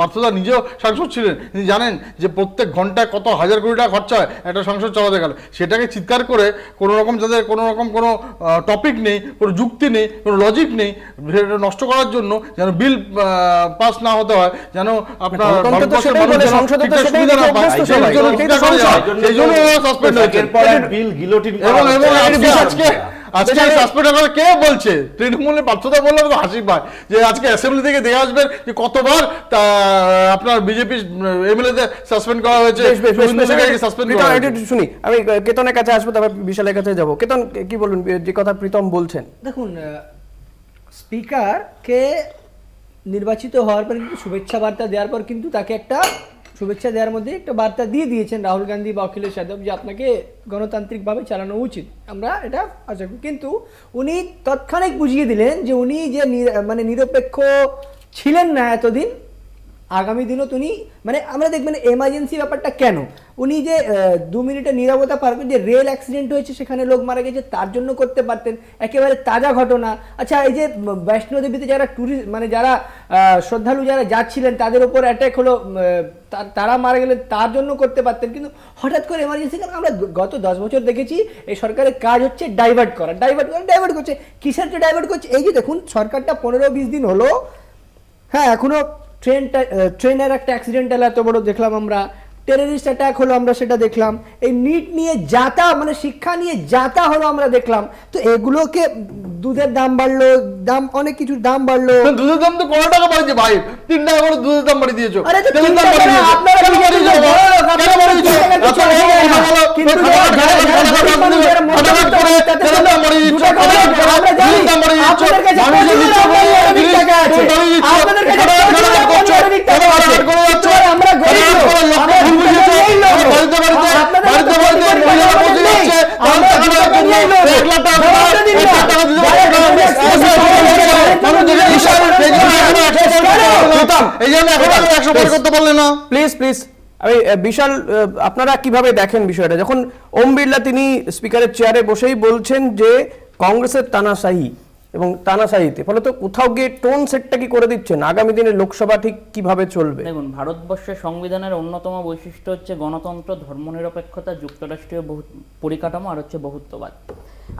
পার্থদা নিজেও সাংসদ ছিলেন, তিনি জানেন যে প্রত্যেক ঘন্টায় কত হাজার কোটি টাকা খরচা হয় একটা সংসদ চালাতে গেলে। সেটাকে চিৎকার করে কোনো রকম যাদের কোনো রকম কোনো টপিক নেই, কোনো যুক্তি নেই, কোনো লজিক নেই, নষ্ট করার জন্য যেন বিল পাস না হতে হয়, যেন আপনার ভারতবর্ষের মানুষ সুবিধা না পায়, সেই জন্য সাসপেন্ড হয়েছে। আজকে সাসপেন্ড করা কে বলছে? তৃণমূলের পার্থদা বললে তো হাসি পায় যে আজকে অ্যাসেম্বলি থেকে দেখে আসবেন যে কতবার আপনার বিজেপি এমএলএ সাসপেন্ড করা হয়েছে। শুনি, আমি কেতনের কাছে আসবো, তারপর বিশালের কাছে যাবো। কেতন, কি বলুন যে কথা প্রীতম বলছেন? দেখুন, স্পিকারকে নির্বাচিত হওয়ার পর কিন্তু শুভেচ্ছা বার্তা দেওয়ার পর কিন্তু তাকে একটা শুভেচ্ছা দেওয়ার মধ্যে একটা বার্তা দিয়ে দিয়েছেন রাহুল গান্ধী বা অখিলেশ যাদব যে আপনাকে গণতান্ত্রিকভাবে চালানো উচিত, আমরা এটা আশা করি। কিন্তু উনি তৎক্ষণিক বুঝিয়ে দিলেন যে উনি যে মানে নিরপেক্ষ ছিলেন না এতদিন, আগামী দিনও তিনি মানে আমরা দেখবেন এমার্জেন্সি ব্যাপারটা কেন, উনি যে 2 মিনিটের নীরবতা পারবেন, যে রেল অ্যাক্সিডেন্ট হয়েছে সেখানে লোক মারা গেছে তার জন্য করতে পারতেন, একেবারে তাজা ঘটনা। আচ্ছা, এই যে বৈষ্ণোদেবীতে যারা ট্যুরিস্ট মানে যারা শ্রদ্ধালু যারা যাচ্ছিলেন তাদের উপর অ্যাটাক হলো, তারা মারা গেলেন, তার জন্য করতে পারতেন। কিন্তু হঠাৎ করে এমার্জেন্সি কেন? আমরা গত 10 বছর দেখেছি এই সরকারের কাজ হচ্ছে ডাইভার্ট করছে। কিসের যে ডাইভার্ট করছে? এই যে দেখুন সরকারটা 15-20 দিন হলো, হ্যাঁ এখনো ট্রেনের একটা অ্যাক্সিডেন্টাল এত বড় দেখলাম আমরা, টেররিস্ট অ্যাটাক হলো আমরা সেটা দেখলাম, এই নিট নিয়ে যাতা মানে শিক্ষা নিয়ে যাতা হলো আমরা দেখলাম। তো এগুলোকে দুধের দাম বাড়লো, দাম অনেক কিছুর দাম বাড়লো। দুধের দাম তো কত টাকা বাড়িয়েছে ভাই? 3 টাকা করে দুধের দাম বাড়িয়ে দিয়েছো। আরে তো 3 টাকা করে আপনারা বিশাল, আপনারা কিভাবে দেখেন বিষয়টা? যখন ওম বিড়লা তিনি স্পিকারের চেয়ারে বসেই বলছেন যে কংগ্রেসের তানাশাহি এবং তানাশাহিতে ফলে তো কোথাও গিয়ে টোন সেটটা কি করে দিচ্ছেন, আগামী দিনে লোকসভা ঠিক কিভাবে চলবে? দেখুন, ভারতবর্ষের সংবিধানের অন্যতম বৈশিষ্ট্য হচ্ছে গণতন্ত্র, ধর্মনিরপেক্ষতা, যুক্তরাষ্ট্রীয় পরিকাঠামো আর হচ্ছে বহুত্ববাদ।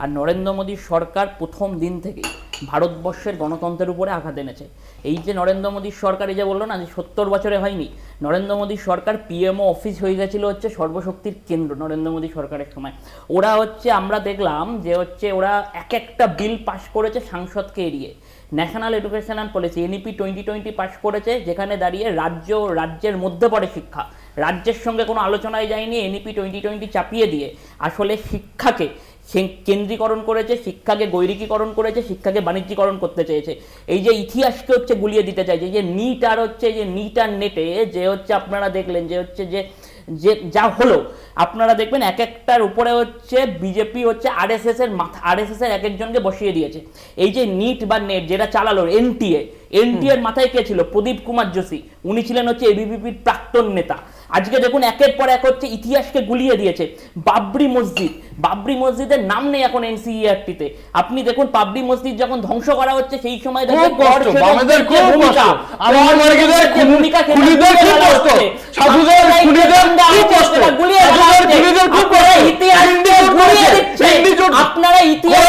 আর নরেন্দ্র মোদীর সরকার প্রথম দিন থেকেই ভারতবর্ষের গণতন্ত্রের উপরে আঘাত এনেছে। এই যে নরেন্দ্র মোদীর সরকার, এই যে বললো না যে 70 বছরে হয়নি, নরেন্দ্র মোদীর সরকার পিএমও অফিস হয়ে গেছিল হচ্ছে সর্বশক্তির কেন্দ্র নরেন্দ্র মোদী সরকারের সময়। ওরা হচ্ছে আমরা দেখলাম যে হচ্ছে ওরা একটা বিল পাস করেছে সাংসদকে এড়িয়ে, national education and policy NEP 2020 pass করেছে, যেখানে দাঁড়িয়ে রাজ্যের মধ্যে পড়ে শিক্ষা, রাজ্যের সঙ্গে কোনো আলোচনায় যায়নি, এনইপি 2020 চাপিয়ে দিয়ে আসলে শিক্ষাকে কেন্দ্রীকরণ করেছে, শিক্ষাকে গৈরিকীকরণ করেছে, শিক্ষাকে বাণিজ্যিকরণ করতে চেয়েছে। এই যে ইতিহাসকে হচ্ছে গুলিয়ে দিতে চাইছে, যে নিট আর হচ্ছে যে নিট আর নেটে যে হচ্ছে আপনারা দেখলেন যে হচ্ছে যে যা হলো, আপনারা দেখবেন একটার উপরে হচ্ছে বিজেপি হচ্ছে আরএসএস এর মাথা, আরএসএস এর এক একজনকে বসিয়ে দিয়েছে। এই যে নিট বা নেট যেটা চালালো এনটিএ এর মাথায় কে ছিল? প্রদীপ কুমার যোশী, উনি ছিলেন হচ্ছে এবিভিপির প্রাক্তন নেতা। আজকে দেখুন একের পর এক হচ্ছে ইতিহাসকে গুলিয়ে দিয়েছে। বাবরি মসজিদের নাম নেই এখন এনসিইআরটিতে। আপনি দেখুন বাবরি মসজিদ যখন ধ্বংস করা হচ্ছে সেই সময় আপনারা ইতিহাস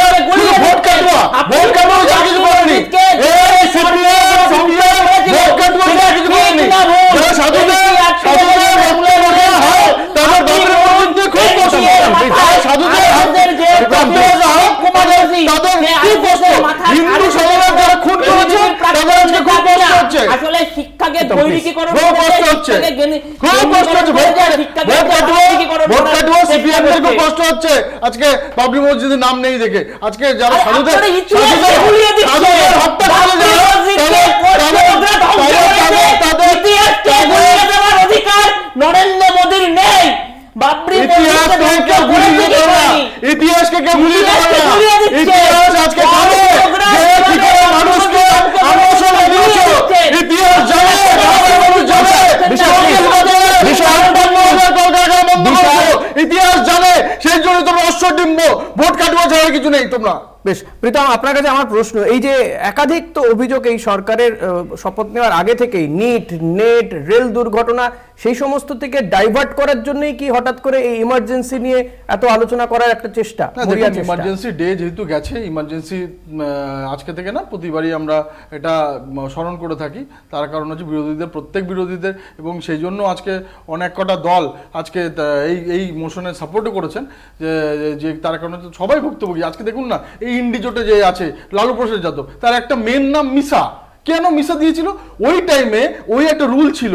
আধুনিকীকরণ খুব কষ্ট হচ্ছে, খুব কষ্ট হচ্ছে, ভোট কাটুয়া সিপিএম দের খুব কষ্ট হচ্ছে আজকে বাবরি মসজিদের নাম নেই দেখে। আজকে যারা সাধুদের হত্যা করে অধিকার নরেন্দ্র মোদীর নেই। ইতিহাসকে কেউ ভুলিয়ে দেবে না। ইতিহাস আজকে জানে যে কি করে মানুষকে আকর্ষণ দিয়েছে। ইতিহাস জানে, ইতিহাস জানে, সেই জন্য তোমরা অশ্বডিম্ব ভোট কাটুয়া ছাড়া কিছু নেই তোমরা। বেশ প্রীতম, আপনার কাছে আমার প্রশ্ন, এই যে একাধিক তো অভিযোগ এই সরকারের শপথ নেওয়ার আগে থেকেই, নেট রেল দুর্ঘটনা, সেই সমস্ত থেকে ডাইভার্ট করার জন্যই কি হঠাৎ করে এই ইমার্জেন্সি নিয়ে এত আলোচনা করার একটা চেষ্টা? ইমার্জেন্সি ডে যেহেতু গেছে, ইমার্জেন্সি আজকে থেকে না, প্রতিবারই আমরা এটা স্মরণ করে থাকি। তার কারণ হচ্ছে প্রত্যেক বিরোধীদের, এবং সেই জন্য আজকে অনেক কটা দল আজকে এই মোশনে সাপোর্টও করেছেন, যে তার কারণ হচ্ছে সবাই ভুক্তভোগী। আজকে দেখুন না, এই ইন্ডি জোটে যে আছে লালু প্রসাদ যাদব, তার একটা মেন নাম মিসা। কেন মিসা দিয়েছিল? ওই টাইমে ওই একটা রুল ছিল,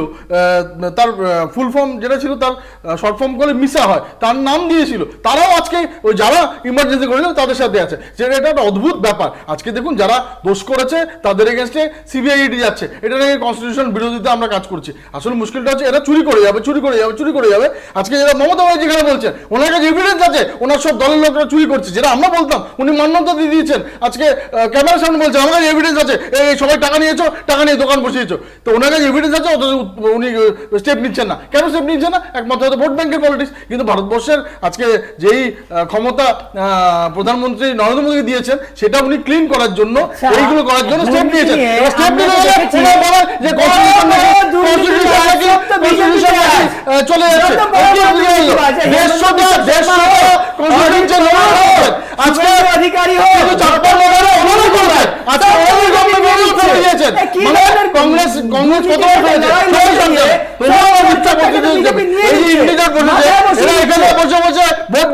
তার ফুল ফর্ম যেটা ছিল তার শর্ট ফর্ম করে মিসা হয়, তার নাম দিয়েছিল। তারাও আজকে ওই যারা ইমার্জেন্সি করেছিল তাদের সাথে আছে, যেটা এটা একটা অদ্ভুত ব্যাপার। আজকে দেখুন যারা দোষ করেছে তাদের এগেনস্টে সিবিআই ইডি যাচ্ছে, এটা নিয়ে কনস্টিটিউশন বিরোধিতা আমরা কাজ করছি। আসলে মুশকিলটা হচ্ছে এরা চুরি করে যাবে। আজকে যারা মমতা ব্যানার্জি যেখানে বলছেন ওনার কাছে এভিডেন্স আছে, ওনার সব দলের লোকরা চুরি করছে, যেটা আমরা বলতাম উনি মান্যতা দিয়ে দিয়েছেন। আজকে ক্যামেরার সামনে বলছেন আমার কাছে এভিডেন্স আছে, এই সবাই টাকা নিয়েছো, টাকা নিয়ে দোকান বসিয়েছো। তো ওনার কাছে এভিডেন্স আছে, উনি স্টেপ নিচ্ছেন না। কেন স্টেপ নিচ্ছেন না? একমাত্র হয়তো ভোট ব্যাংকের পলিটিক্স। কিন্তু ভারতবর্ষের আজকে যেই ক্ষমতা প্রধানমন্ত্রী নরেন্দ্র মোদী দিয়েছেন, সেটা উনি ক্লিন করার জন্য, এইগুলো করার জন্য স্টেপ নিয়েছেন। স্টেপ নিয়ে চলে যাচ্ছে আজকে অধিকারী কংগ্রেস কত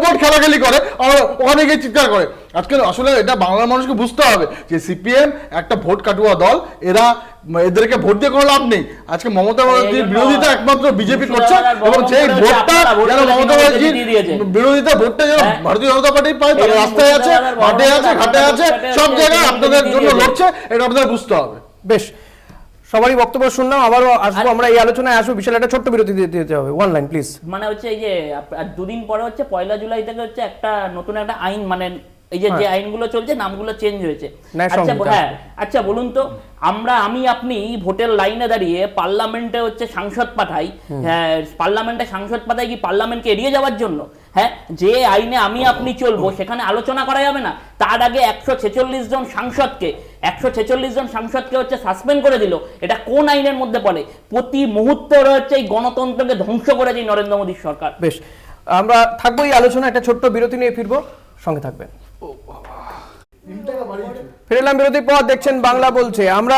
ভোট খেলাখেলি করে, ওখানে গিয়ে চিৎকার করে। আজকে আসলে এটা বাংলার মানুষকে বুঝতে হবে যে সিপিএম একটা ভোট কাটুয়া দল, এদেরকে ভোট দিয়ে কোনো লাভ নেই। আজকে মমতা ব্যানার্জির বিরোধিতা একমাত্র বিজেপি করছে, এবং সেই ভোটটা যেন মমতা ব্যানার্জির বিরোধিতা ভোটটা যেন ভারতীয় জনতা পার্টি পায়, তারা রাস্তায় আছে, মাঠে আছে, ঘাটে আছে, সব জায়গায় আপনাদের জন্য লড়ছে, এটা আপনাদের বুঝতে হবে। বেশ, সবারই বক্তব্য শুনলাম, আবারও আসবো, আমরা এই আলোচনায় আসবো। বিশাল একটা ছোট্ট বিরতি দিতে হবে, ওয়ান লাইন প্লিজ। মানে হচ্ছে এই যে দুদিন পরে হচ্ছে 1 জুলাই থেকে হচ্ছে একটা নতুন একটা আইন, মানে এই যে আইনগুলো চলছে নামগুলো চেঞ্জ হয়েছে। আচ্ছা বলুন তো, আমি আপনি ভোটের লাইনে দাঁড়িয়ে পার্লামেন্টে হচ্ছে সাংসদ পাঠাই, পার্লামেন্টে সাংসদ পাঠাই কি পার্লামেন্টকে এড়িয়ে যাওয়ার জন্য? হ্যাঁ, যে আইনে আমি আপনি চলবো সেখানে আলোচনা করা যাবে না? তার আগে 146 জন সাংসদকে হচ্ছে সাসপেন্ড করে দিল। এটা কোন আইনের মধ্যে পড়ে? প্রতি মুহূর্তে হচ্ছে এই গণতন্ত্রকে ধ্বংস করেছে নরেন্দ্র মোদীর সরকার। বেশ, আমরা থাকবো এই আলোচনা, একটা ছোট্ট বিরতি নিয়ে ফিরবো, সঙ্গে থাকবেন। ফিরলাম বিরতির পর, দেখছেন বাংলা বলছে। আমরা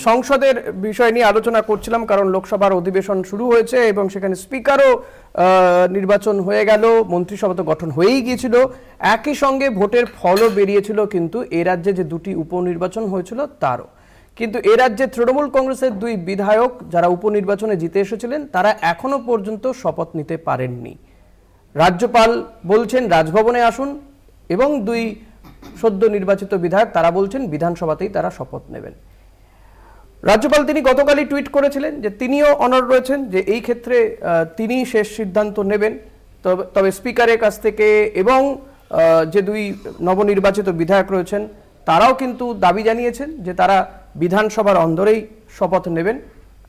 সংসদের বিষয় নিয়ে আলোচনা করছিলাম, কারণ লোকসভার অধিবেশন শুরু হয়েছে এবং সেখানে স্পিকারও নির্বাচন হয়ে গেল, মন্ত্রিসভা তো গঠন হয়েই গিয়েছিল, একই সঙ্গে ভোটের ফলও বেরিয়েছিল। কিন্তু এ রাজ্যে যে দুটি উপনির্বাচন হয়েছিল তারও, কিন্তু এ রাজ্যে তৃণমূল কংগ্রেসের 2 বিধায়ক যারা উপনির্বাচনে জিতে এসেছিলেন, তারা এখনো পর্যন্ত শপথ নিতে পারেননি। রাজ্যপাল বলছেন রাজভবনে আসুন, এবং 2 সদ্য নির্বাচিত বিধায়ক তারা বলছেন বিধানসভাতেই তারা শপথ নেবেন। রাজ্যপাল তিনি গতকালই টুইট করেছিলেন যে তিনিও অনড় রয়েছেন, যে এই ক্ষেত্রে তিনি শেষ সিদ্ধান্ত নেবেন। তবে স্পিকারের কাছ থেকে এবং যে 2 নবনির্বাচিত বিধায়ক রয়েছেন তারাও কিন্তু দাবি জানিয়েছেন যে তারা বিধানসভার অন্দরেই শপথ নেবেন।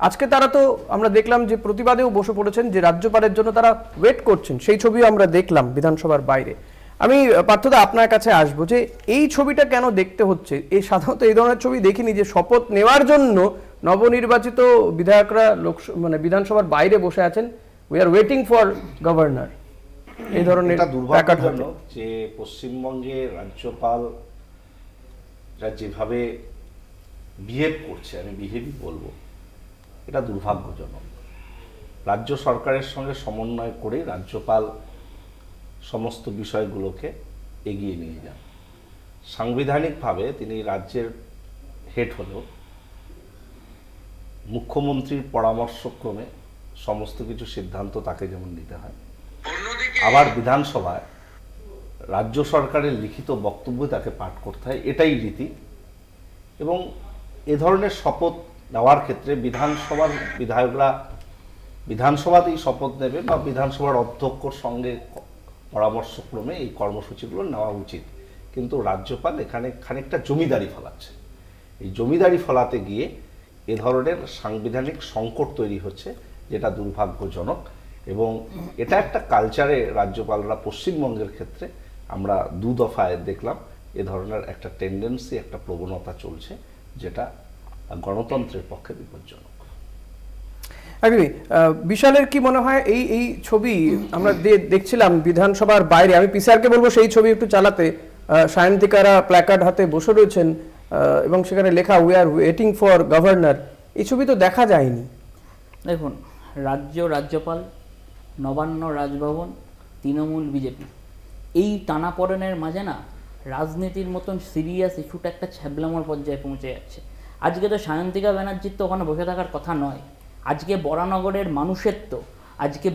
আজকে তারা তো আমরা দেখলাম যে প্রতিবাদেও বসে পড়েছেন, যে রাজ্যপালের জন্য তারা ওয়েট করছেন, সেই ছবিও আমরা দেখলাম বিধানসভার বাইরে। আমি পার্থদা আপনার কাছে আসবো, যে এই ছবিটা কেন দেখতে হচ্ছে? এই সাধারণত এই ধরনের ছবি দেখিনি, যে শপথ নেওয়ার জন্য নবনির্বাচিত বিধায়করা বিধানসভার বাইরে বসে আছেন, we are waiting for governor. এই ধরনের দুর্ভাগ্যজনক যে পশ্চিমবঙ্গে রাজ্যপাল যেভাবে বিহেভ করছে, আমি বিহেভই বলবো, এটা দুর্ভাগ্যজনক। রাজ্য সরকারের সঙ্গে সমন্বয় করে রাজ্যপাল সমস্ত বিষয়গুলোকে এগিয়ে নিয়ে যান। সাংবিধানিকভাবে তিনি রাজ্যের হেড হলেও মুখ্যমন্ত্রীর পরামর্শক্রমে সমস্ত কিছু সিদ্ধান্ত তাকে যেমন নিতে হয়, আবার বিধানসভায় রাজ্য সরকারের লিখিত বক্তব্য তাকে পাঠ করতে হয়, এটাই রীতি। এবং এ ধরনের শপথ নেওয়ার ক্ষেত্রে বিধানসভার বিধায়করা বিধানসভাতেই শপথ নেবে বা বিধানসভার অধ্যক্ষর সঙ্গে পরামর্শক্রমে এই কর্মসূচিগুলো নেওয়া উচিত। কিন্তু রাজ্যপাল এখানে খানিকটা জমিদারি ফলাচ্ছে। এই জমিদারি ফলাতে গিয়ে এ ধরনের সাংবিধানিক সংকট তৈরি হচ্ছে, যেটা দুর্ভাগ্যজনক। এবং এটা একটা কালচারে রাজ্যপালরা পশ্চিমবঙ্গের ক্ষেত্রে আমরা দু দফায় দেখলাম এ ধরনের একটা টেন্ডেন্সি, একটা প্রবণতা চলছে, যেটা গণতন্ত্রের পক্ষে বিপজ্জনক। একদমই। বিশালের কি মনে হয় এই ছবি আমরা দেখছিলাম বিধানসভার বাইরে, আমি পিসারকে বলবো সেই ছবি একটু চালাতে, সায়ন্তিকারা প্ল্যাকার্ড হাতে বসে রয়েছেন এবং সেখানে লেখা we are waiting for governor, এই ছবি তো দেখা যায়নি। দেখুন, রাজ্যপাল, নবান্ন, রাজভবন, তৃণমূল, বিজেপি, এই টানাপড়েনের মাঝে না রাজনীতির মতন সিরিয়াস ইস্যুটা একটা ছ্যাবলামোর পর্যায়ে পৌঁছে যাচ্ছে। আজকে তো সায়ন্তিকা ব্যানার্জির তো ওখানে বসে থাকার কথা নয়, আজকে বরানগরের মানুষের তো আজকে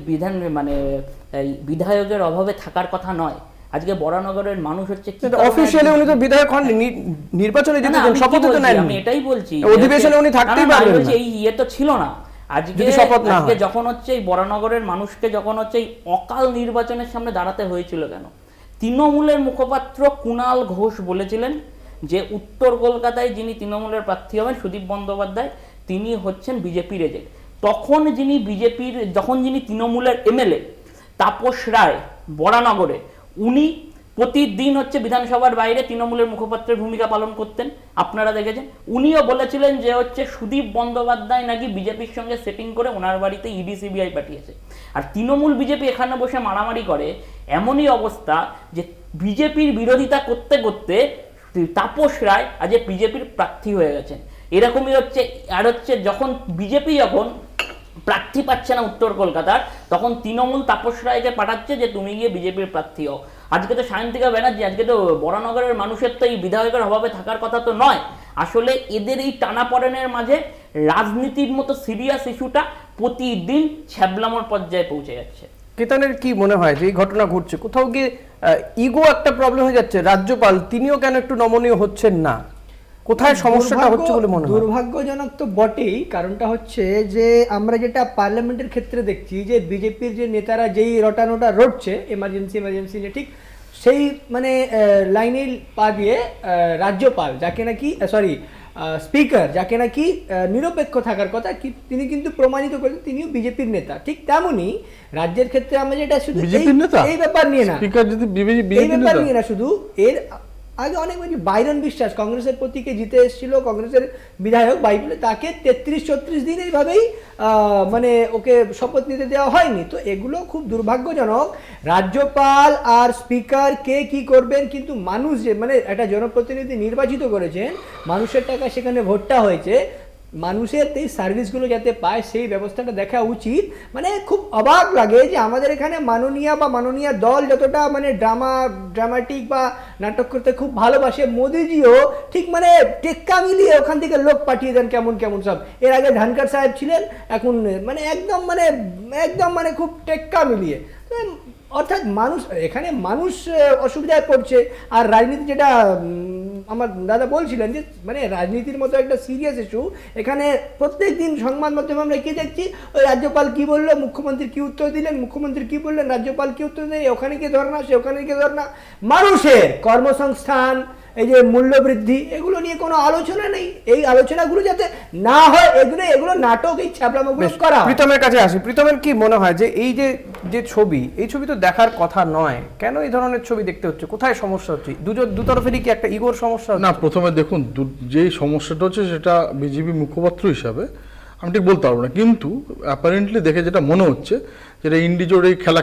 বিধায়কের অভাবে থাকার কথা নয়। আজকে বরানগরের মানুষ হচ্ছে অফিশিয়ালি উনি তো বিধায়ক হন, নির্বাচনে জিতেছেন, শপথ তো নেন। আমি এটাই বলছি, অধিবেশনে উনি থাকতেই পারবেন না। এই ইয়ে তো ছিল না আজকে যখন হচ্ছে এই বরানগরের মানুষকে যখন হচ্ছে এই অকাল নির্বাচনের সামনে দাঁড়াতে হয়েছিল কেন? তৃণমূলের মুখপাত্র কুণাল ঘোষ বলেছিলেন যে উত্তর কলকাতায় যিনি তৃণমূলের প্রার্থী হবেন সুদীপ বন্দ্যোপাধ্যায়, তিনি হচ্ছেন বিজেপির এজেন্ট। যখন যিনি তৃণমূলের এমএলএ তাপস রায় বরানগরে, উনি প্রতিদিন হচ্ছে বিধানসভার বাইরে তৃণমূলের মুখপাত্রের ভূমিকা পালন করতেন, আপনারা দেখেছেন। উনিও বলেছিলেন যে হচ্ছে সুদীপ বন্দ্যোপাধ্যায় নাকি বিজেপির সঙ্গে সেটিং করে ওনার বাড়িতে ইডি সিবিআই পাঠিয়েছে। আর তৃণমূল বিজেপি এখানে বসে মারামারি করে, এমনই অবস্থা যে বিজেপির বিরোধিতা করতে করতে তাপস রায় আজ বিজেপির প্রার্থী হয়ে গেছেন। এরকমই হচ্ছে। আর হচ্ছে যখন বিজেপি যখন প্রার্থী পাচ্ছে না উত্তর কলকাতার, তখন তৃণমূল তাপস রায়কে পাঠাচ্ছে যে তুমি গিয়ে বিজেপির প্রার্থী হও। আজকে তো সায়ন্তিকা ব্যানার্জি, আজকে তো বরানগরের মানুষের তো এই বিধায়কের অভাবে থাকার কথা তো নয়। আসলে এদের এই টানাপড়েনের মাঝে রাজনীতির মতো সিরিয়াস ইস্যুটা প্রতিদিন ছ্যাবলামোর পর্যায়ে পৌঁছে যাচ্ছে। কেতনের কি মনে হয় যে এই ঘটনা ঘটছে, কোথাও গিয়ে ইগো একটা প্রবলেম হয়ে যাচ্ছে? রাজ্যপাল তিনিও কেন একটু নমনীয় হচ্ছেন না? কোথায় সমস্যাটা হচ্ছে বলে মনে হয়? দুর্ভাগ্যজনক তো বটেই। কারণটা হচ্ছে যে আমরা যেটা পার্লামেন্টের ক্ষেত্রে দেখছি যে বিজেপির যে নেতারা যেই রটানোটা রটছে এমার্জেন্সি নিয়ে, ঠিক সেই মানে লাইনে পা দিয়ে রাজ্যপাল যাকে নাকি স্পিকার যাকে নাকি নিরপেক্ষ থাকার কথা, তিনি কিন্তু প্রমাণিত করেছেন তিনিও বিজেপির নেতা। ঠিক তেমনই রাজ্যের ক্ষেত্রে আমরা যেটা শুধু এই ব্যাপার নিয়ে না, এই ব্যাপার নিয়ে না, শুধু এর আগে অনেক বাইরন বিশ্বাস কংগ্রেসের প্রতীকে জিতে এসেছিল, কংগ্রেসের বিধায়ক বাইবেলে, তাকে 33-34 দিন এইভাবেই মানে ওকে শপথ নিতে দেওয়া হয়নি। তো এগুলো খুব দুর্ভাগ্যজনক। রাজ্যপাল আর স্পিকার কে কি করবেন, কিন্তু মানুষ যে মানে একটা জনপ্রতিনিধি নির্বাচিত করেছেন, মানুষের টাকা সেখানে ভোটটা হয়েছে, মানুষের এই সার্ভিসগুলো যাতে পায় সেই ব্যবস্থাটা দেখা উচিত। মানে খুব অবাক লাগে যে আমাদের এখানে মাননীয় দল যতটা মানে ড্রামাটিক বা নাটক করতে খুব ভালোবাসে, মোদিজিও ঠিক মানে টেক্কা মিলিয়ে ওখান থেকে লোক পাঠিয়ে দেন কেমন সব। এর আগে ধানকার সাহেব ছিলেন, এখন মানে একদম খুব টেক্কা মিলিয়ে। অর্থাৎ মানুষ অসুবিধায় পড়ছে। আর রাজনীতি, যেটা আমার দাদা বলছিলেন যে মানে রাজনীতির মতো একটা সিরিয়াস ইস্যু, এখানে প্রত্যেক দিন সংবাদ মাধ্যমে আমরা কি দেখছি, ওই রাজ্যপাল কি বললো, মুখ্যমন্ত্রী কি উত্তর দিলেন, মুখ্যমন্ত্রী কি বললেন, রাজ্যপাল কি উত্তর দিলেন, ওখানে কি ধর্না, সে ওখানে কি ধর্না। মানুষের কর্মসংস্থান, এই যে মূল্যবৃদ্ধি, এগুলো নিয়ে কোনো আলোচনা নেই। এই আলোচনাগুলো যাতে না হয়, এগুলো নাটক, এই ছ্যাবলামোগুলো করা। প্রীতমের কাছে আসি। প্রীতমের কি মনে হয় যে এই যে ছবি, এই ছবি তো দেখার কথা নয়, কেন এই ধরনের ছবি দেখতে হচ্ছে? কোথায় সমস্যা হচ্ছে? দুতরফেরই কি একটা ইগোর সমস্যা? না, প্রথমে দেখুন, যেই সমস্যাটা হচ্ছে সেটা বিজেপি মুখপাত্র হিসাবে আমি ঠিক বলতে পারবো না, কিন্তু অ্যাপারেন্টলি দেখে যেটা মনে হচ্ছে যেটা ইন্ডিজোরে খেলা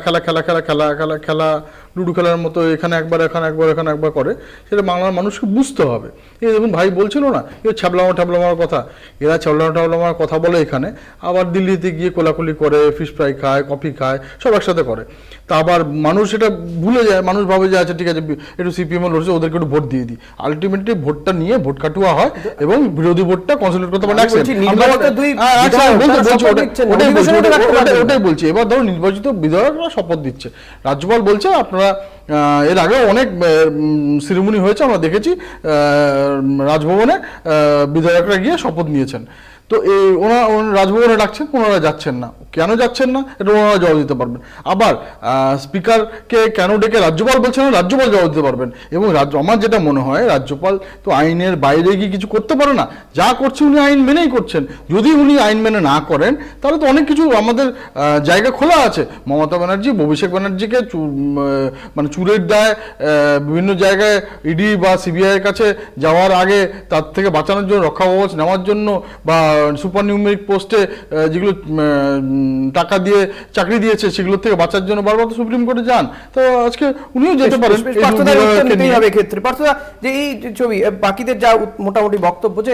লুডো খেলার মতো এখানে একবার করে, সেটা বাংলার মানুষকে বুঝতে হবে। এই দেখুন ভাই বলছিল না এ ছ্যাবলামার কথা, এরা ছ্যাবলামার কথা বলে এখানে, আবার দিল্লিতে গিয়ে কোলাকুলি করে, ফিশ ফ্রাই খায়, কফি খায়, সব একসাথে করে। তা আবার মানুষ এটা ভুলে যায়, মানুষ ভাবে যে আচ্ছা ঠিক আছে একটু সিপিএম লড়ছে, ওদেরকে একটু ভোট দিয়ে দিই। আলটিমেটলি ভোটটা নিয়ে ভোট কাটুয়া হয় এবং বিরোধী ভোটটা কনসোলিডেট করতে পারে। ওটাই বলছি, এবার ধরো নির্বাচিত বিধায়করা শপথ দিচ্ছে, রাজ্যপাল বলছে আপনারা, এর আগে অনেক সেরেমনি হয়েছে আমরা দেখেছি, রাজভবনে বিধায়করা গিয়ে শপথ নিয়েছেন। তো ওনারা রাজভবনে ডাকছেন, ওনারা যাচ্ছেন না, কেন যাচ্ছেন না এটা ওনারা জবাব দিতে পারবেন। আবার স্পিকারকে কেন ডেকে রাজ্যপাল বলছেন না, রাজ্যপাল জবাব দিতে পারবেন। এবং আমার যেটা মনে হয় রাজ্যপাল তো আইনের বাইরে গিয়ে কিছু করতে পারে না, যা করছে উনি আইন মেনেই করছেন। যদি উনি আইন মেনে না করেন তাহলে তো অনেক কিছু আমাদের জায়গা খোলা আছে। মমতা ব্যানার্জি অভিষেক ব্যানার্জিকে মানে চুরের দায় বিভিন্ন জায়গায় ইডি বা সিবিআই এর কাছে যাওয়ার আগে তার থেকে বাঁচানোর জন্য, রক্ষা কবচ নেওয়ার জন্য, বা সুপার নিউমেরিক পোস্টে যেগুলো টাকা দিয়ে চাকরি দিয়েছে সেগুলো থেকে বাঁচার জন্য বারবার তো সুপ্রিম কোর্টে যান। তো আজকে উনিও যেতে পারেন। ক্ষেত্রে পার্থদা, যে এই ছবি বাকিদের যা মোটামুটি বক্তব্য, যে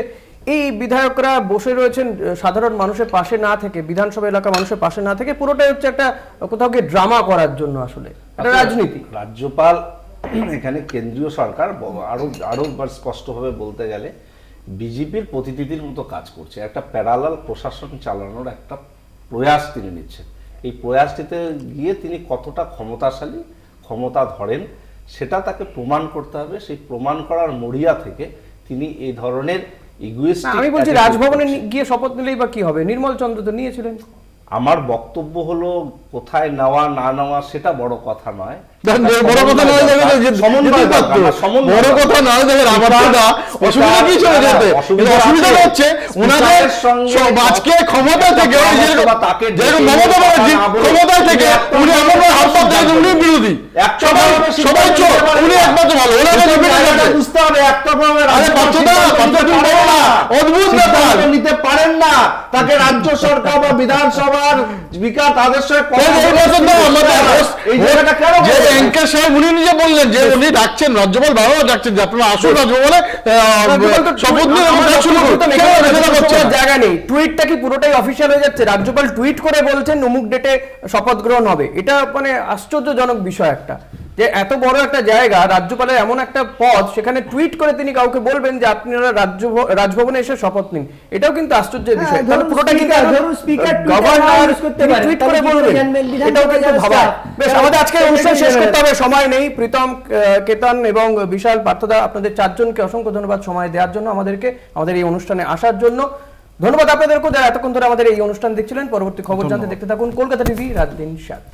এই বিধায়করা বসে রয়েছেন সাধারণ মানুষের পাশে না থেকে, বিধানসভা এলাকা মানুষের পাশে না থেকে, পুরোটাই হচ্ছে একটা কোথাও গিয়ে ড্রামা করার জন্য, আসলে এটা রাজনীতি। রাজ্যপাল এখানে কেন্দ্রীয় সরকার আরো স্পষ্টভাবে বলতে গেলে বিজেপির প্রতিনিধির মতো কাজ করছে, একটা প্যারালাল প্রশাসন চালানোর একটা প্রয়াস তিনি নিচ্ছেন। এই প্রয়াসটিতে গিয়ে তিনি কতটা ক্ষমতাশালী, ক্ষমতা ধরেন সেটা তাকে প্রমাণ করতে হবে। সেই প্রমাণ করার মরিয়া থেকে তিনি এই ধরনের ইগোইস্টিক, আমি বলছি রাজভবনে গিয়ে শপথ নিলেই বা কি হবে? নির্মল চন্দ্র তো নিয়েছিলেন। আমার বক্তব্য হলো কোথায় নেওয়া না নেওয়া সেটা বড় কথা নয়, বড় কথা নয়, বড় কথা নয়। দেখেন অসুবিধা কি ছিল, অসুবিধা হচ্ছে ওনাদের আজকে ক্ষমতা থেকে মমতা ব্যানার্জি ক্ষমতা থেকে উনি এমন হাত পাতে উনি বিরোধী, সবাই চোর, উনি একমাত্র ভালো। বুঝতে হবে একটা অদ্ভুত ব্যাপার, নিতে পারেন না তাকে রাজ্য সরকার বা বিধানসভার স্পিকার তাদের সঙ্গে উনি নিজে বললেন যে উনি ডাকছেন, রাজ্যপাল বারবার ডাকছেন যে আপনারা আসুন রাজভবনে শপথ নিয়ে। জায়গা নেই, টুইটটা কি পুরোটাই অফিসিয়াল হয়ে যাচ্ছে? রাজ্যপাল টুইট করে বলছেন অমুক ডেটে শপথ গ্রহণ হবে, এটা মানে আশ্চর্যজনক বিষয় একটা, যে এত বড় একটা জায়গা, রাজ্যপালের এমন একটা পদ, সেখানে টুইট করে তিনি কাউকে বলবেন যে আপনারা রাজভবনে এসে শপথ নিন, এটাও কিন্তু আশ্চর্যের বিষয়। পুরোটা কিন্তু গভর্নর টুইট করে বলবেন, এটাও কিন্তু ভাবা। বেশ, আমাদের আজকের অনুষ্ঠান শেষ করতে হবে, সময় নেই। প্রীতম, কেতন এবং বিশাল, পার্থদা, আপনাদের চারজনকে অসংখ্য ধন্যবাদ সময় দেওয়ার জন্য, আমাদের এই অনুষ্ঠানে আসার জন্য। ধন্যবাদ আপনাদেরকেও যারা এতক্ষণ ধরে আমাদের এই অনুষ্ঠান দেখছিলেন। পরবর্তী খবর জানতে দেখতে থাকুন কলকাতা টিভি, রাত দিন 7।